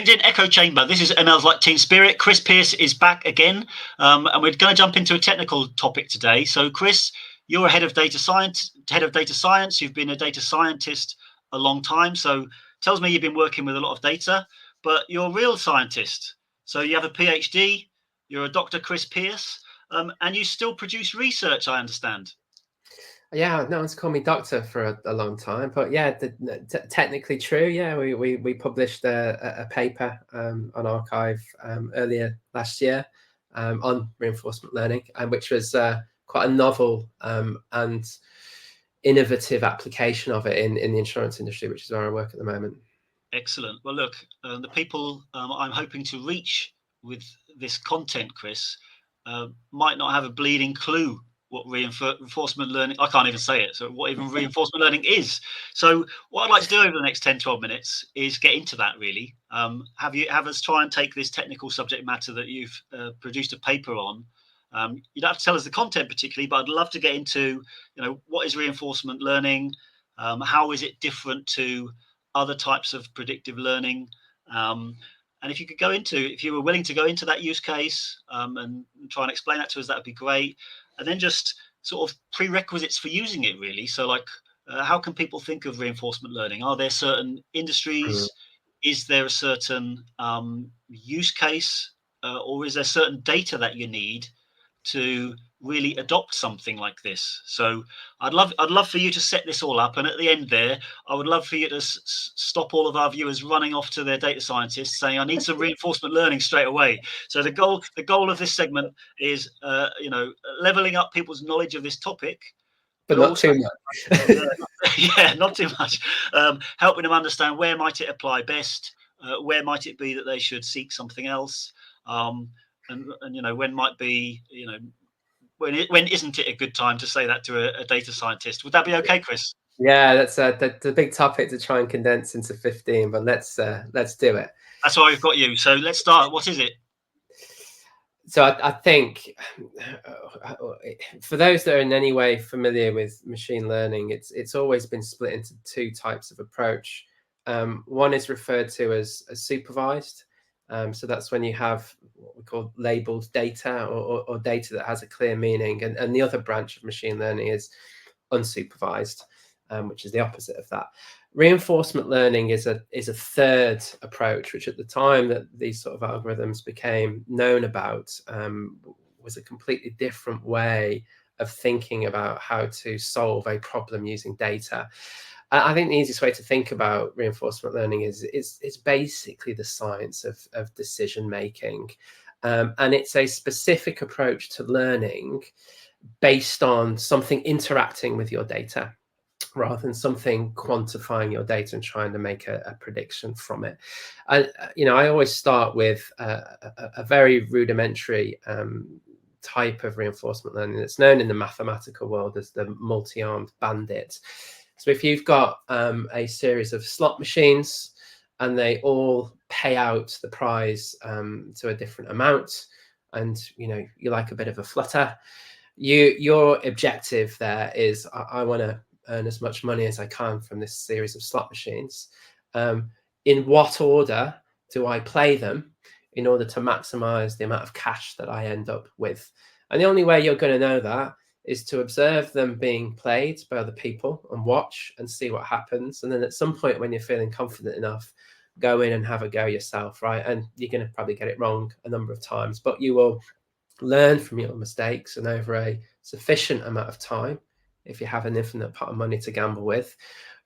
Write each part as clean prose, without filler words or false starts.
LinkedIn echo chamber. This is ML's like team spirit. Chris Pierce is back again, and we're going to jump into a technical topic today. So, Chris, you're a head of data science. You've been a data scientist a long time. So, tells me you've been working with a lot of data, but you're a real scientist. So, you have a PhD. You're a Dr. Chris Pierce, and you still produce research, I understand. Yeah, no one's called me doctor for a long time, but yeah, technically true. Yeah, we published a paper on Archive earlier last year on reinforcement learning, which was quite a novel and innovative application of it in the insurance industry, which is where I work at the moment. Excellent. Well, look, the people I'm hoping to reach with this content, Chris, might not have a bleeding clue what reinforcement learning, I can't even say it, so what even reinforcement learning is. So what I'd like to do over the next 10, 12 minutes is get into that, really. Have us try and take this technical subject matter that you've produced a paper on. You don't have to tell us the content particularly, but I'd love to get into, what is reinforcement learning? How is it different to other types of predictive learning? And if you were willing to go into that use case and try and explain that to us, that would be great. And then just sort of prerequisites for using it, really. So, like, how can people think of reinforcement learning? Are there certain industries? Is there a certain use case, or is there certain data that you need to really adopt something like this? So I'd love for you to set this all up, and at the end there, I would love for you to stop all of our viewers running off to their data scientists saying, "I need some reinforcement learning straight away." So the goal of this segment is, leveling up people's knowledge of this topic, but not also, too much. Yeah, not too much. Helping them understand where might it apply best, where might it be that they should seek something else. And when might be, when isn't it a good time to say that to a data scientist? Would that be okay, Chris? Yeah, that's the big topic to try and condense into 15, but let's do it. That's why we've got you. So let's start. What is it? So I think for those that are in any way familiar with machine learning, it's always been split into two types of approach. One is referred to as supervised. So that's when you have what we call labeled data or data that has a clear meaning. And the other branch of machine learning is unsupervised, which is the opposite of that. Reinforcement learning is a third approach, which at the time that these sort of algorithms became known about was a completely different way of thinking about how to solve a problem using data. I think the easiest way to think about reinforcement learning is it's basically the science of decision making, and it's a specific approach to learning based on something interacting with your data, rather than something quantifying your data and trying to make a prediction from it. I always start with a very rudimentary type of reinforcement learning that's known in the mathematical world as the multi-armed bandit. So if you've got a series of slot machines and they all pay out the prize to a different amount, and you like a bit of a flutter, your objective there is I want to earn as much money as I can from this series of slot machines. In what order do I play them in order to maximize the amount of cash that I end up with? And the only way you're going to know that is to observe them being played by other people and watch and see what happens. And then at some point when you're feeling confident enough, go in and have a go yourself, right? And you're going to probably get it wrong a number of times, but you will learn from your mistakes, and over a sufficient amount of time, if you have an infinite pot of money to gamble with,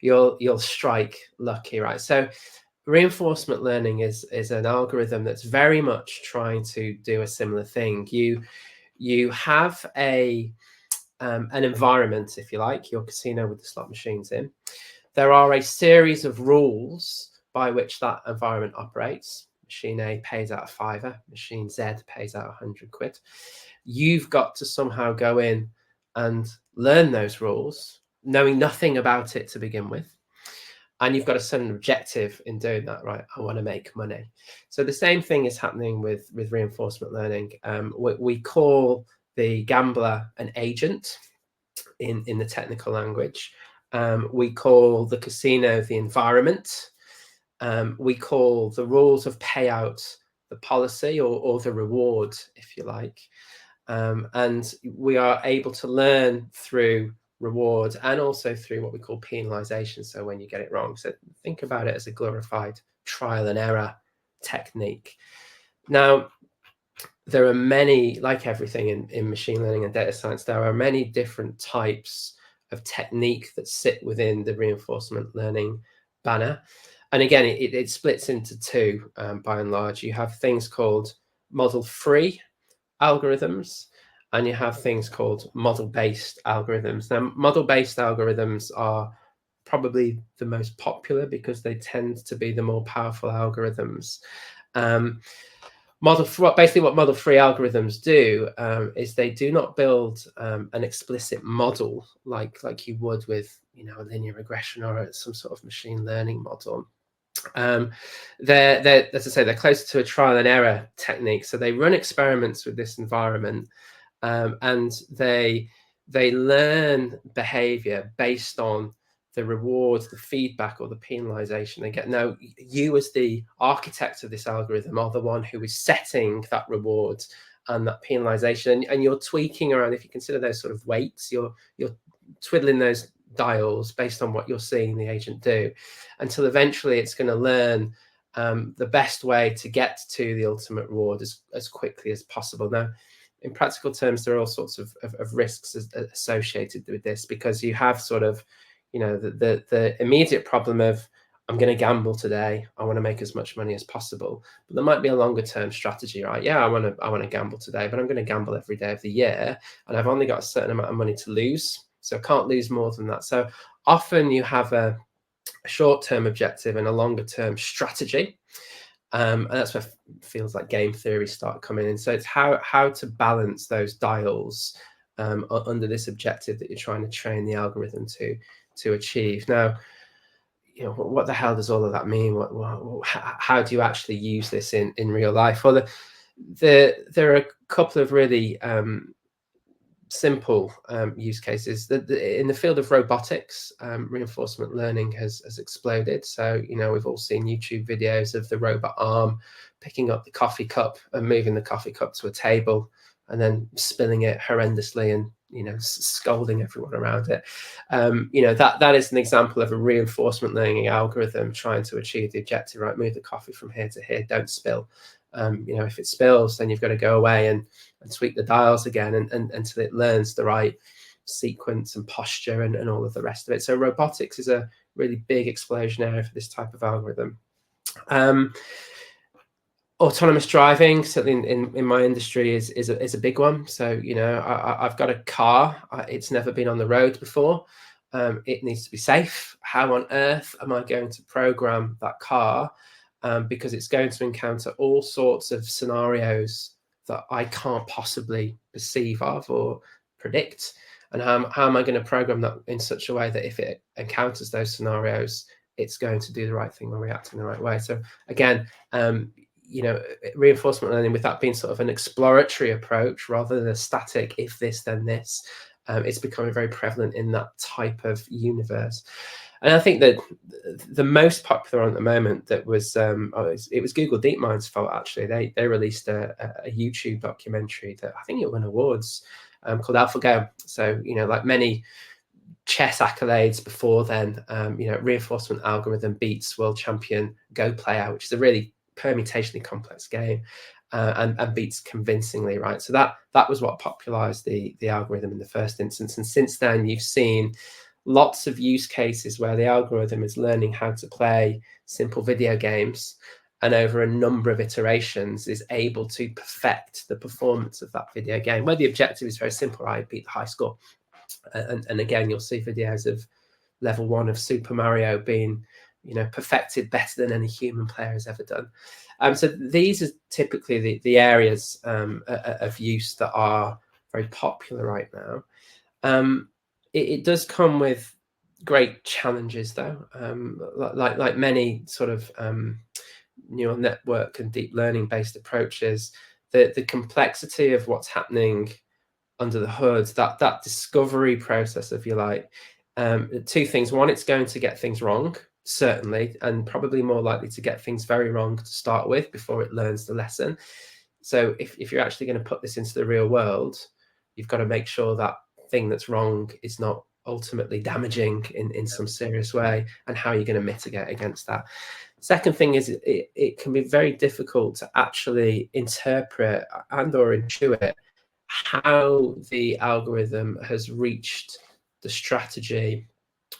you'll strike lucky, right? So reinforcement learning is an algorithm that's very much trying to do a similar thing. You have an environment, if you like, your casino with the slot machines in. There are a series of rules by which that environment operates. Machine A pays out a fiver, machine Z pays out 100 quid. You've got to somehow go in and learn those rules, knowing nothing about it to begin with. And you've got to set an objective in doing that, right? I want to make money. So the same thing is happening with reinforcement learning. We call the gambler an agent in the technical language. We call the casino the environment. we call the rules of payout the policy, or the reward, if you like. And we are able to learn through reward and also through what we call penalization. So when you get it wrong, so think about it as a glorified trial and error technique. Now, there are many, like everything in machine learning and data science, there are many different types of technique that sit within the reinforcement learning banner. And again, it splits into two, by and large. You have things called model-free algorithms, and you have things called model-based algorithms. Now, model-based algorithms are probably the most popular because they tend to be the more powerful algorithms. Basically what model-free algorithms do is they do not build an explicit model like you would with a linear regression or some sort of machine learning model. They're, as I say, they're closer to a trial and error technique. So they run experiments with this environment, and they learn behavior based on the rewards, the feedback, or the penalization they get. Now, you as the architect of this algorithm are the one who is setting that reward and that penalization, and you're tweaking around. If you consider those sort of weights, you're twiddling those dials based on what you're seeing the agent do, until eventually it's going to learn the best way to get to the ultimate reward as quickly as possible. Now, in practical terms, there are all sorts of risks associated with this, because you have sort of the immediate problem of, I'm going to gamble today, I want to make as much money as possible. But there might be a longer term strategy, right? Yeah, I want to gamble today, but I'm going to gamble every day of the year, and I've only got a certain amount of money to lose, so I can't lose more than that. So often you have a short-term objective and a longer-term strategy, and that's where feels like game theory start coming in. So it's how to balance those dials under this objective that you're trying to train the algorithm to achieve. Now, what the hell does all of that mean? How do you actually use this in real life? Well, there are a couple of really simple use cases. In the field of robotics, reinforcement learning has exploded. So, we've all seen YouTube videos of the robot arm picking up the coffee cup and moving the coffee cup to a table, and then spilling it horrendously and scolding everyone around it. That is an example of a reinforcement learning algorithm trying to achieve the objective, right? Move the coffee from here to here, don't spill. If it spills, then you've got to go away and tweak the dials again until it learns the right sequence and posture and all of the rest of it. So robotics is a really big explosion area for this type of algorithm. Autonomous driving, certainly in my industry, is a big one. So I've got a car, it's never been on the road before. It needs to be safe. How on earth am I going to program that car? Because it's going to encounter all sorts of scenarios that I can't possibly perceive of or predict. And how am I going to program that in such a way that if it encounters those scenarios, it's going to do the right thing or react in the right way? So again, reinforcement learning, with that being sort of an exploratory approach rather than a static, if this, then this, it's becoming very prevalent in that type of universe. And I think that the most popular one at the moment that was, it was Google DeepMind's fault, actually. They released a YouTube documentary that I think it won awards, called AlphaGo. So, like many chess accolades before then, reinforcement algorithm beats world champion Go player, which is a really permutationally complex game, and beats convincingly, right? So that was what popularized the algorithm in the first instance. And since then, you've seen lots of use cases where the algorithm is learning how to play simple video games, and over a number of iterations is able to perfect the performance of that video game, where the objective is very simple, right? Beat the high score. And again, you'll see videos of level 1 of Super Mario being perfected better than any human player has ever done. So these are typically the areas of use that are very popular right now. It does come with great challenges, though. Like many sort of neural network and deep learning based approaches, the complexity of what's happening under the hood, that discovery process, if you like, two things. One, it's going to get things wrong. certainly, and probably more likely to get things very wrong to start with before it learns the lesson. So if you're actually going to put this into the real world, you've got to make sure that thing that's wrong is not ultimately damaging in some serious way, and how you're going to mitigate against that. Second thing is it can be very difficult to actually interpret and or intuit how the algorithm has reached the strategy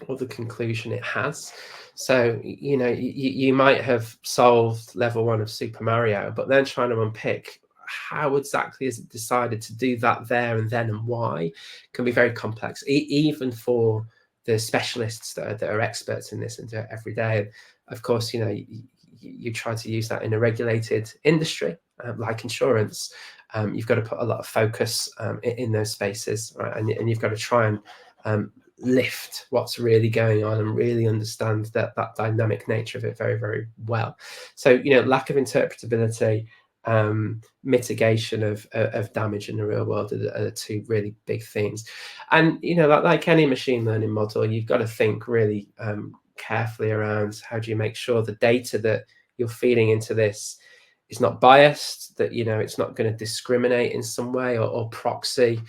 or the conclusion it has. So, you might have solved level 1 of Super Mario, but then trying to unpick how exactly is it decided to do that there and then and why can be very complex, even for the specialists that are experts in this and do it every day. Of course, you try to use that in a regulated industry like insurance. You've got to put a lot of focus in those spaces, right? And you've got to try and lift what's really going on and really understand that dynamic nature of it very, very well. So, lack of interpretability, mitigation of damage in the real world are the two really big things. And, like any machine learning model, you've got to think really carefully around how do you make sure the data that you're feeding into this is not biased, that it's not going to discriminate in some way or proxy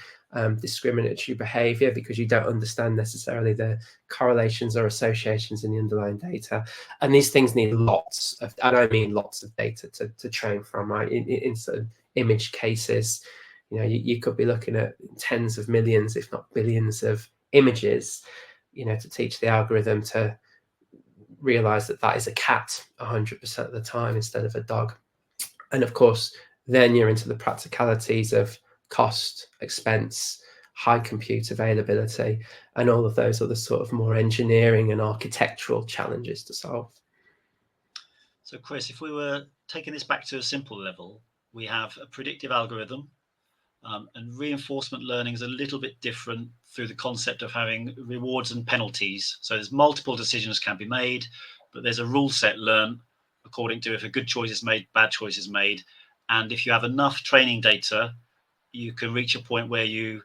discriminatory behavior because you don't understand necessarily the correlations or associations in the underlying data. And these things need lots of, and I mean lots of data to train from, right? In certain image cases, you could be looking at tens of millions, if not billions of images, to teach the algorithm to realize that is a cat 100% of the time instead of a dog. And of course, then you're into the practicalities of cost, expense, high compute availability, and all of those other sort of more engineering and architectural challenges to solve. So, Chris, if we were taking this back to a simple level, we have a predictive algorithm, and reinforcement learning is a little bit different through the concept of having rewards and penalties. So there's multiple decisions can be made, but there's a rule set learned according to if a good choice is made, bad choice is made. And if you have enough training data, you can reach a point where you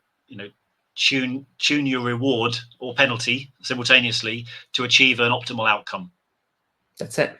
tune your reward or penalty simultaneously to achieve an optimal outcome. That's it.